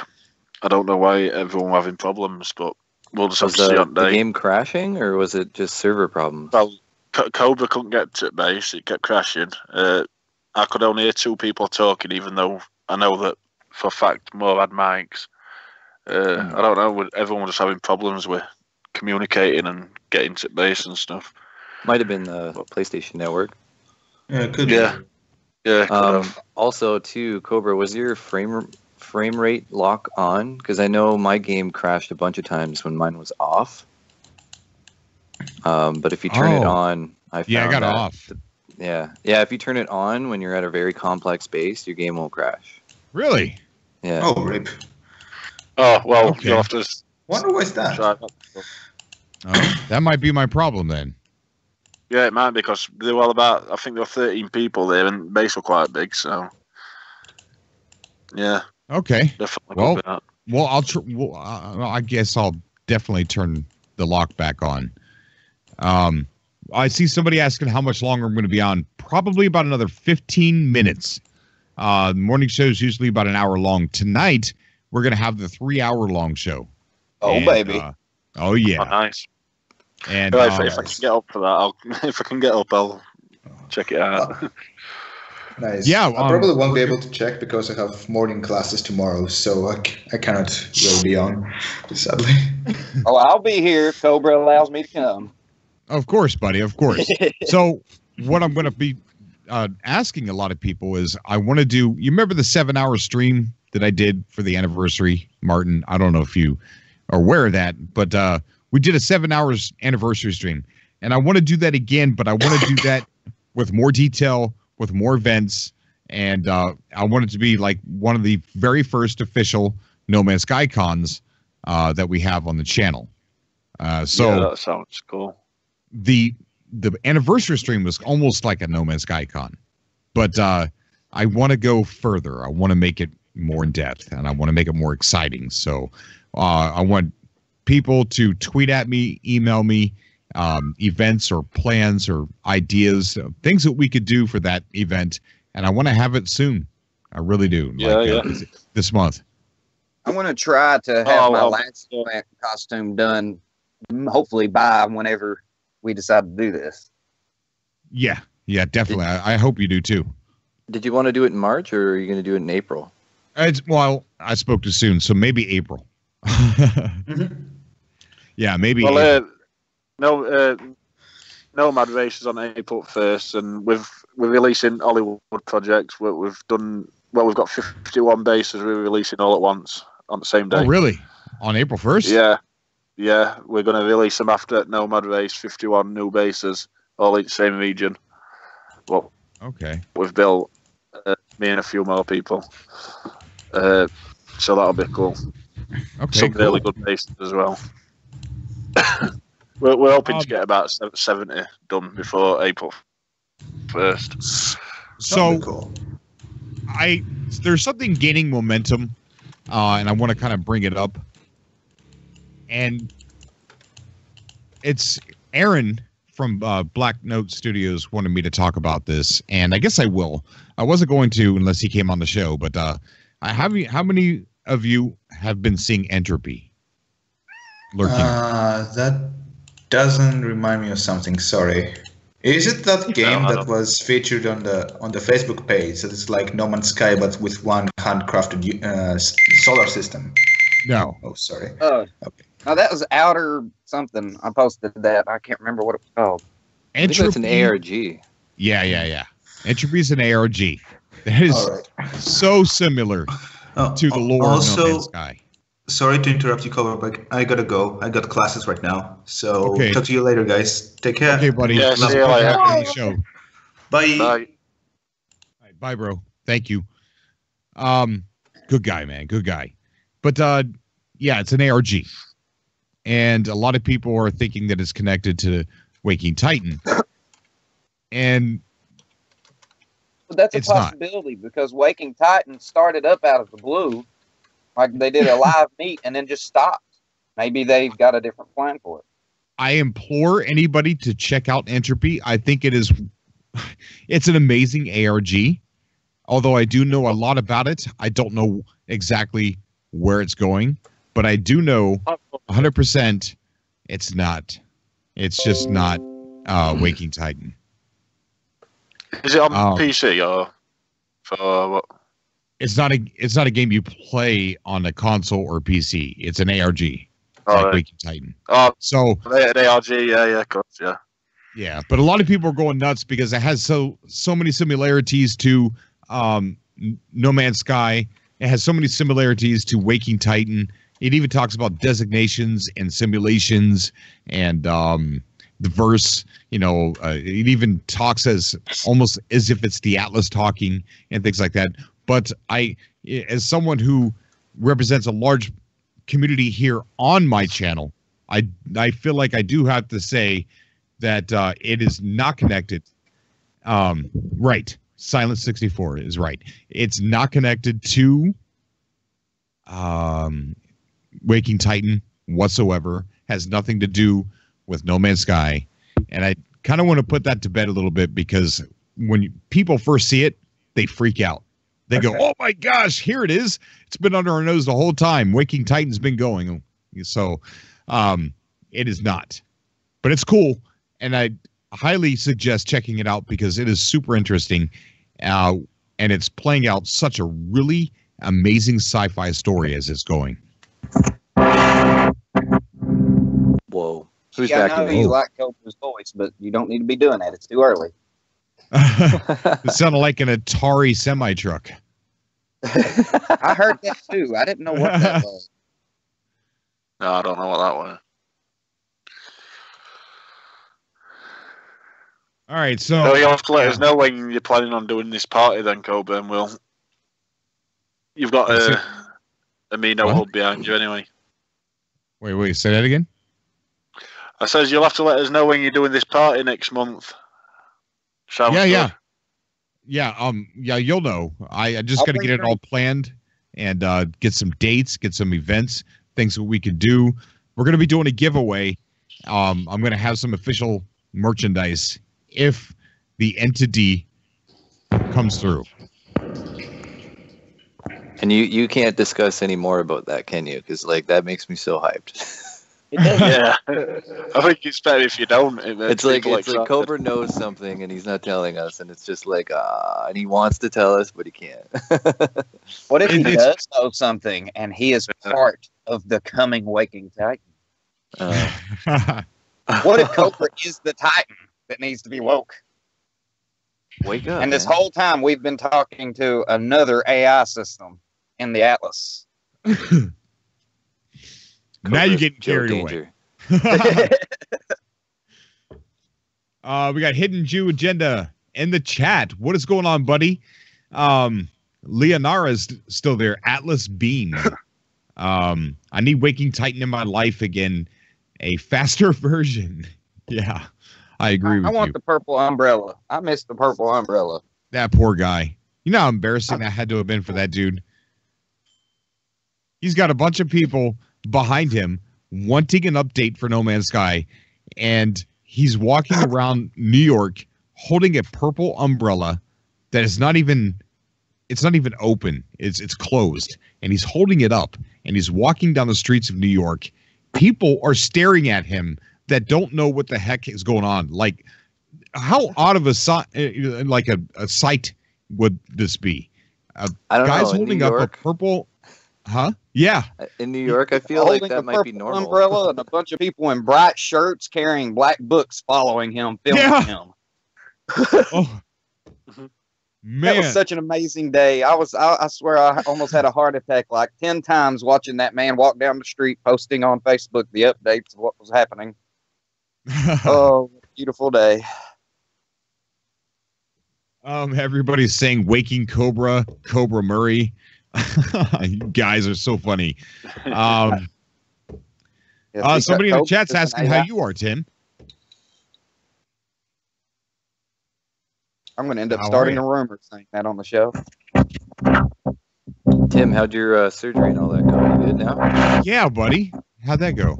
I don't know why everyone was having problems, but we'll just have to see on day. Was the game crashing, or was it just server problems? Well, Cobra couldn't get to base. It kept crashing. I could only hear 2 people talking, even though I know that for a fact more had mics. I don't know. Everyone was just having problems with communicating and getting to base and stuff. Might have been the PlayStation Network. Yeah, it could be. Yeah. Also, too, Cobra, was your frame rate lock on? Because I know my game crashed a bunch of times when mine was off. But if you turn it on, I got it off. If you turn it on when you're at a very complex base, your game won't crash. Really? Yeah. Oh, rip. Oh, well, you'll have to... Wonder what's that? That might be my problem then. Yeah, it might, because there were I think there were 13 people there, and base were quite big, so... Yeah. Okay. Definitely. Well, I guess I'll definitely turn the lock back on. I see somebody asking how much longer I'm going to be on. Probably about another 15 minutes. The morning show is usually about an hour long. Tonight, we're going to have the 3-hour-long show. Oh, baby. Oh, yeah. Oh, nice. And if I can get up for that, if I can get up, I'll check it out. Nice. Yeah, I probably won't be able to check because I have morning classes tomorrow, so I cannot really be on, sadly. Oh, I'll be here if Cobra allows me to come. Of course, buddy. Of course. So what I'm going to be asking a lot of people is I want to do, you remember the 7-hour stream that I did for the anniversary, Martin? I don't know if you are aware of that, but we did a 7 hours anniversary stream, and I want to do that again, but I want to do that with more detail, with more events, and I want it to be like one of the very first official No Man's Sky cons that we have on the channel. So yeah, that sounds cool. The anniversary stream was almost like a No Man's Sky con, but I want to go further. I want to make it more in depth, and I want to make it more exciting. So I want people to tweet at me, email me, events or plans or ideas, things that we could do for that event, and I want to have it soon. I really do. Yeah, this month. I want to try to have my last costume done, hopefully by whenever we decide to do this. Yeah, definitely. I hope you do too. Did you want to do it in March, or are you going to do it in April? Well, I spoke too soon, so maybe April. Yeah, maybe. Well, Nomad Race is on April 1st, and we're releasing Hollywood projects. We've got 51 bases we're releasing all at once on the same day. Oh, really? On April 1st? Yeah. We're going to release them after Nomad Race, 51 new bases, all in the same region. Well, okay. We've built, me and a few more people. So that'll be cool. Okay, Some really good bases as well. We're hoping to get about 70 done before April 1st. So cool. There's something gaining momentum, and I want to kind of bring it up. And it's Aaron from Black Note Studios wanted me to talk about this, and I guess I will. I wasn't going to unless he came on the show, but how many of you have been seeing Entropy lurking? That doesn't remind me of something. Sorry. Is it that game that was featured on the Facebook page? That it's like No Man's Sky, but with one handcrafted solar system. No. Oh, sorry. Okay. Oh, that was Outer something. I posted that. I can't remember what it was called. I think it's an ARG. Yeah. Entropy is an ARG. That is so similar to the lore of No Man's Sky. Sorry to interrupt you, Cobra, but I gotta go. I got classes right now. So talk to you later, guys. Take care. Okay, buddy. Yeah, see you later. On the show. Bye. Bye. Bye, bro. Thank you. Good guy, man. Good guy. But yeah, it's an ARG. And a lot of people are thinking that it's connected to Waking Titan. And But that's a it's not. possibility because Waking Titan started up out of the blue. Like they did a live meet and then just stopped. Maybe they've got a different plan for it. I implore anybody to check out Entropy. I think it's an amazing ARG. Although I do know a lot about it, I don't know exactly where it's going. But I do know 100% it's not. It's just not Waking Titan. Is it on PC or for what? It's not a game you play on a console or PC. It's an ARG, like Waking Titan. Oh, so an ARG, yeah, of course, yeah. Yeah, but a lot of people are going nuts because it has so many similarities to No Man's Sky. It has so many similarities to Waking Titan. It even talks about designations and simulations and the verse. It even talks almost as if it's the Atlas talking and things like that. But as someone who represents a large community here on my channel, I feel like I do have to say that it is not connected. Right. Silent 64 is right. It's not connected to Waking Titan whatsoever. Has nothing to do with No Man's Sky. And I kind of want to put that to bed a little bit, because when people first see it, they freak out. They go, oh my gosh, here it is. It's been under our nose the whole time. Waking Titan's been going. So it is not. But it's cool. And I highly suggest checking it out, because it is super interesting. And it's playing out such a really amazing sci-fi story as it's going. Whoa. Who's I back know in you like Cobra's voice, but you don't need to be doing that. It's too early. It sounded like an Atari semi-truck. I heard that too. I didn't know what that was. No, I don't know what that was. All right, so No, you'll have to let us know when you're planning on doing this party then, Cobra, and you've got a Amino hub behind you anyway. Wait, say that again? I says you'll have to let us know when you're doing this party next month. Sounds good. Yeah, you'll know. I just got to get it all planned and get some dates, get some events, things that we can do. We're going to be doing a giveaway. I'm going to have some official merchandise if the entity comes through. And you can't discuss any more about that, can you? Because like that makes me so hyped. Yeah, I think it's better if you don't. It's like Cobra knows something and he's not telling us, and it's just like and he wants to tell us, but he can't. What if he does know something and he is part of the coming Waking Titan? What if Cobra is the Titan that needs to be woke? Wake up! And this whole time we've been talking to another AI system in the Atlas. Now you're getting carried away. We got Hidden Jew Agenda in the chat. What is going on, buddy? Leonara's still there. Atlas Beam. I need Waking Titan in my life again. A faster version. Yeah, I agree with you. I want the purple umbrella. I miss the purple umbrella. That poor guy. You know how embarrassing that had to have been for that dude? He's got a bunch of people behind him wanting an update for No Man's Sky, and he's walking around New York holding a purple umbrella that is not even open. It's closed, and he's holding it up, and he's walking down the streets of New York. People are staring at him that don't know what the heck is going on. Like, how odd of a sight would this be? I don't know. Guys holding up a purple. Huh? Yeah. In New York, I feel like that might be normal. Umbrella and a bunch of people in bright shirts carrying black books following him, filming him. Oh, man. That was such an amazing day. I swear I almost had a heart attack like 10 times watching that man walk down the street, posting on Facebook the updates of what was happening. Oh, beautiful day. Everybody's saying Waking Cobra, Cobra Murray. You guys are so funny. Somebody in the chat's asking how you are, Tim. I'm going to end up starting a rumor saying that on the show. Tim, how'd your surgery and all that go? You good now? Yeah, buddy. How'd that go?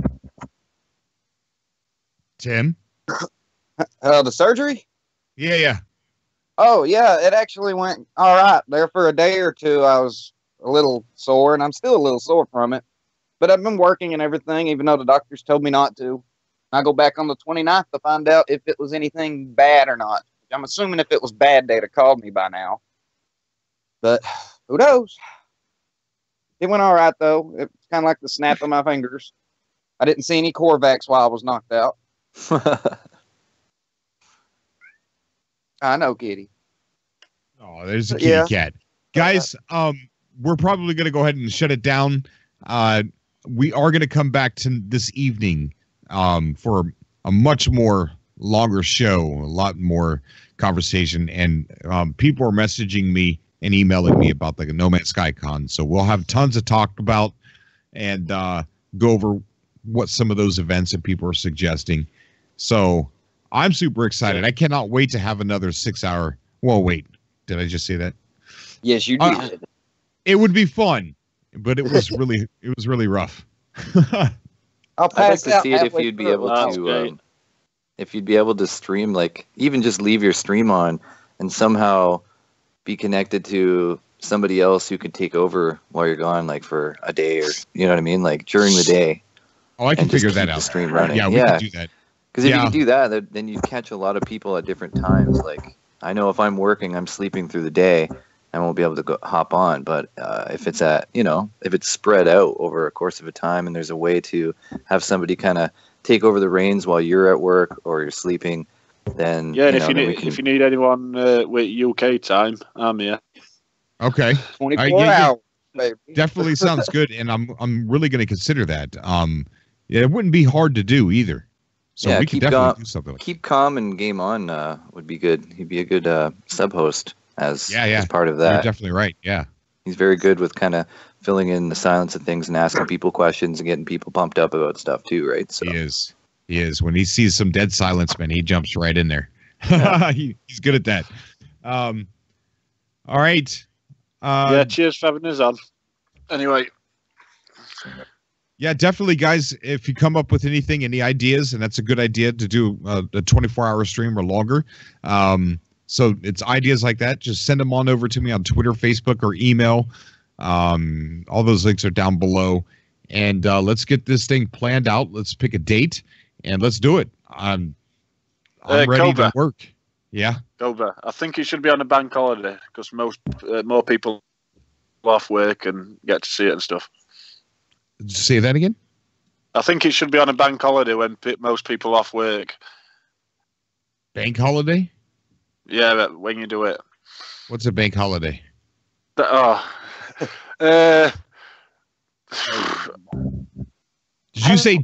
Tim? The surgery? Yeah. Oh, yeah. It actually went all right. There for a day or two, I was a little sore, and I'm still a little sore from it. But I've been working and everything, even though the doctors told me not to. I go back on the 29th to find out if it was anything bad or not. I'm assuming if it was bad, they'd have called me by now. But who knows? It went all right, though. It's kind of like the snap of my fingers. I didn't see any Corvax while I was knocked out. I know, kitty. Oh, there's a kitty cat. Guys, we're probably going to go ahead and shut it down. We are going to come back to this evening for a much more longer show, a lot more conversation, and people are messaging me and emailing me about the No Man's Sky Con. So we'll have tons to talk about and go over what some of those events that people are suggesting. So I'm super excited. I cannot wait to have another 6 hour. Well, wait, Did I just say that? Yes, you did. It would be fun, but it was really rough. I'll I'd like pass to out see it if halfway you'd be through. able That's to, great. if you'd be able to stream, like even just leave your stream on and somehow be connected to somebody else who could take over while you're gone, like for a day, or you know what I mean, like during the day. Oh, I can And just figure that keep the out. stream running. Yeah, we Yeah. can do that. Because if Yeah. you could do that, then you'd catch a lot of people at different times. Like I know if I'm working, I'm sleeping through the day, I won't be able to hop on. But if it's if it's spread out over a course of a time, and there's a way to have somebody kind of take over the reins while you're at work or you're sleeping, then Yeah, and if if you need anyone with UK time, I'm here. Okay. 24 yeah. hours, baby. Definitely sounds good, and I'm really going to consider that. Yeah, it wouldn't be hard to do either. So Yeah, we could definitely do something like keep calm and game on would be good. He'd be a good sub host as part of that. You're that. definitely right. Yeah. He's very good with kind of filling in the silence of things and asking people questions and getting people pumped up about stuff too, right? So He is. When he sees some dead silence, man, he jumps right in there. Yeah. He's good at that. All right. Yeah, cheers for having us on. Anyway. Yeah, definitely, guys. If you come up with anything, any ideas, and that's a good idea to do a 24-hour stream or longer. So it's ideas like that. Just send them on over to me on Twitter, Facebook, or email. All those links are down below. And let's get this thing planned out. Let's pick a date, and let's do it. I'm ready Cobra. to work. Yeah. Cobra. I think it should be on a bank holiday because more people off work and get to see it and stuff. Did you say that again? I think it should be on a bank holiday when most people off work. Bank holiday? Yeah, but when you do it. What's a bank holiday? Uh, Did you say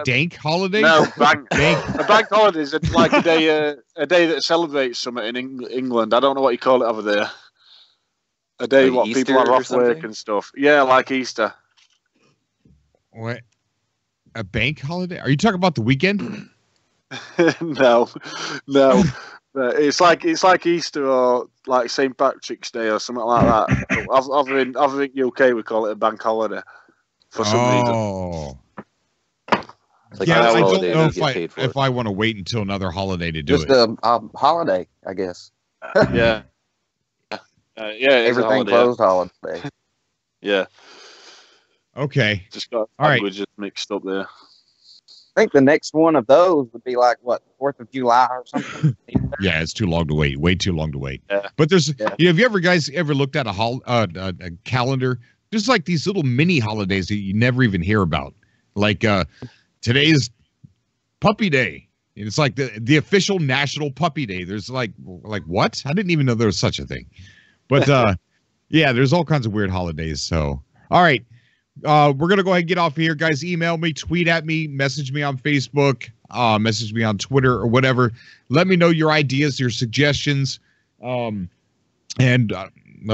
dank holiday? No, bank. Bank. A bank holiday is like a day that celebrates something in England. I don't know what you call it over there. A day Like what Easter people have or off work something? and stuff. Yeah, like Easter. What? A bank holiday? Are you talking about the weekend? No. It's like Easter or like St. Patrick's Day or something like that. Over in UK, we call it a bank holiday for some reason. Oh. it's like Yeah, a I don't holiday know you get paid for if it. I want to wait until another holiday to do Just it. a holiday, I guess. Yeah. Yeah, it's a Everything holiday. closed holiday. Yeah, Okay. just got All right. languages mixed up there. I think the next one of those would be like, what, 4th of July or something? Yeah, it's too long to wait. Way too long to wait. Yeah. But there's, Yeah. have you guys ever looked at a calendar? There's like these little mini holidays that you never even hear about. Like today's Puppy Day. And it's like the official National Puppy Day. There's like what? I didn't even know there was such a thing. But yeah, there's all kinds of weird holidays. So, all right. We're going to go ahead and get off here, guys. Email me, tweet at me, message me on Facebook, message me on Twitter or whatever. Let me know your ideas, your suggestions, and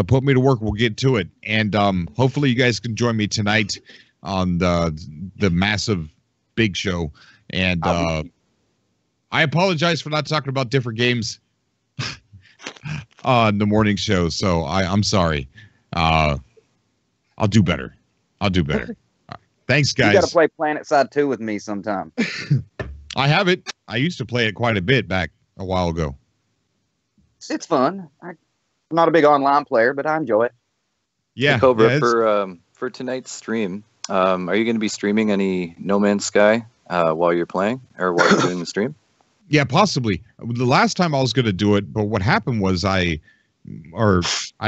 put me to work. We'll get to it. And hopefully you guys can join me tonight on the massive big show. And I apologize for not talking about different games on the morning show. So I'm sorry. I'll do better. I'll do better. Thanks, guys. You got to play Planet Side 2 with me sometime. I have it. I used to play it quite a bit back a while ago. It's fun. I'm not a big online player, but I enjoy it. Yeah. Hey, Cobra, yeah, for tonight's stream, are you going to be streaming any No Man's Sky while you're playing or while you're doing the stream? yeah, possibly. The last time I was going to do it, but what happened was I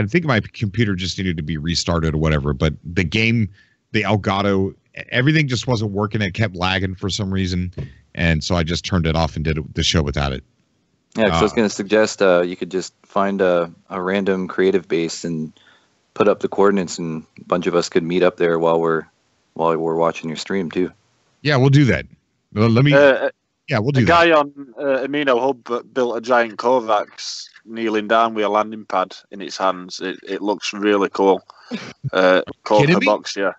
think my computer just needed to be restarted or whatever. But the game, the Elgato, everything just wasn't working. It kept lagging for some reason. And so I just turned it off and did the show without it. Yeah, because I was going to suggest you could just find a random creative base and put up the coordinates, and a bunch of us could meet up there while we're watching your stream too. Yeah, we'll do that. Well, let me. Yeah, we'll do A that. guy on Amino Hub built a giant Kovacs kneeling down with a landing pad in its hands. It looks really cool. Called Kidding the me? box, yeah.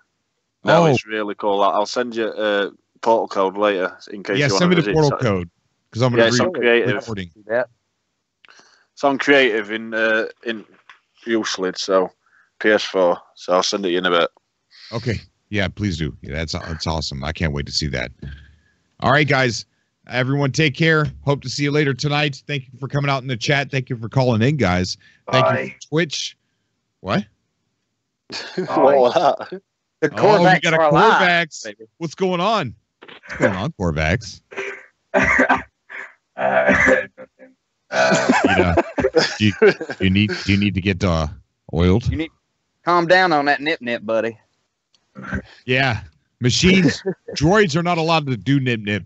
No, Oh. it's really cool. I'll send you a portal code later in case Yeah, you want send to me the visit. portal code because I'm going it's to on creative. recording. Do that. It's on creative in Uselid, so PS4. So I'll send it in a bit. Okay. Yeah, please do. Yeah, that's awesome. I can't wait to see that. All right, guys. Everyone take care. Hope to see you later tonight. Thank you for coming out in the chat. Thank you for calling in, guys. Thank you for Twitch. What? What was that? The Oh, Corvax we got a are alive, Corvax. baby. What's going on? What's going on, Corvax? Do you need to get oiled? You need to calm down on that nip, buddy. Yeah. Machines, droids are not allowed to do nip.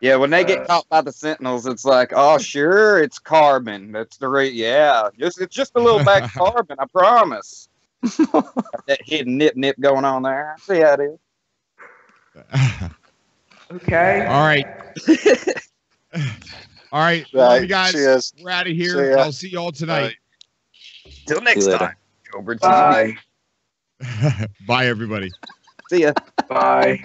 Yeah, when they get caught by the Sentinels, it's like, oh, sure, it's carbon. That's the rate. Yeah, it's just a little back carbon, I promise. That hidden nip going on there. I see how it is. Okay. All right. All right. Love you guys. Cheers. We're out of here. I'll see you all tonight. Till next later. time. Cobra TV. Bye. Bye, everybody. See ya. Bye.